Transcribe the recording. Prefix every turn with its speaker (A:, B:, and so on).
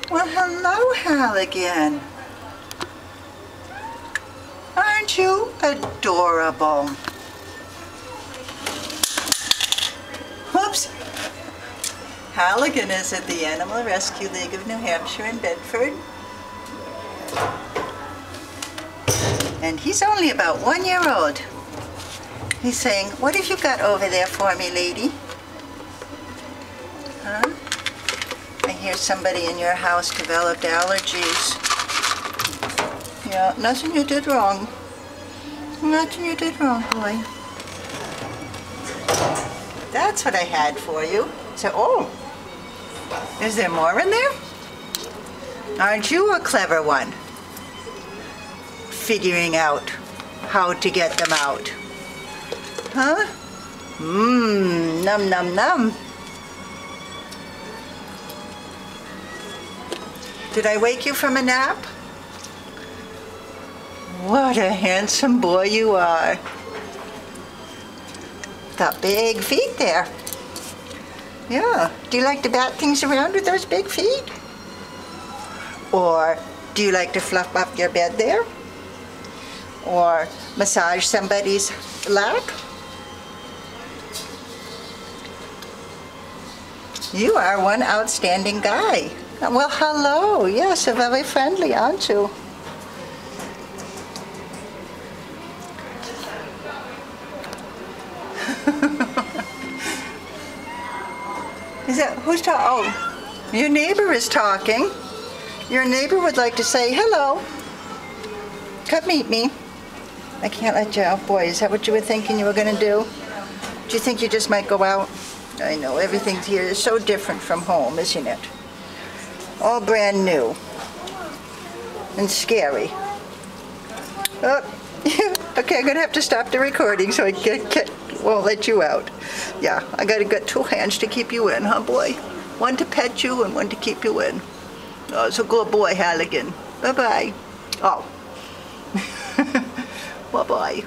A: Well, hello, Halligan. Aren't you adorable? Whoops. Halligan is at the Animal Rescue League of New Hampshire in Bedford. And he's only about 1 year old. He's saying, "What have you got over there for me, lady?" Huh? I hear somebody in your house developed allergies. Yeah, nothing you did wrong. Nothing you did wrong, boy. That's what I had for you. So, oh, is there more in there? Aren't you a clever one? Figuring out how to get them out. Huh? Mmm, num num num. Did I wake you from a nap? What a handsome boy you are. Got big feet there. Yeah. Do you like to bat things around with those big feet? Or do you like to fluff up your bed there? Or massage somebody's lap? You are one outstanding guy. Well, hello. Yes, you're very friendly, aren't you? Is that, who's talking? Oh, your neighbor is talking. Your neighbor would like to say hello. Come meet me. I can't let you out. Boy, is that what you were thinking you were going to do? Do you think you just might go out? I know, everything here is so different from home, isn't it? All brand new. And scary. Oh, okay, I'm going to have to stop the recording so I won't let you out. Yeah, I got to get 2 hands to keep you in, huh, boy? One to pet you and one to keep you in. Oh, it's a good boy, Halligan. Bye-bye. Oh. Bye-bye.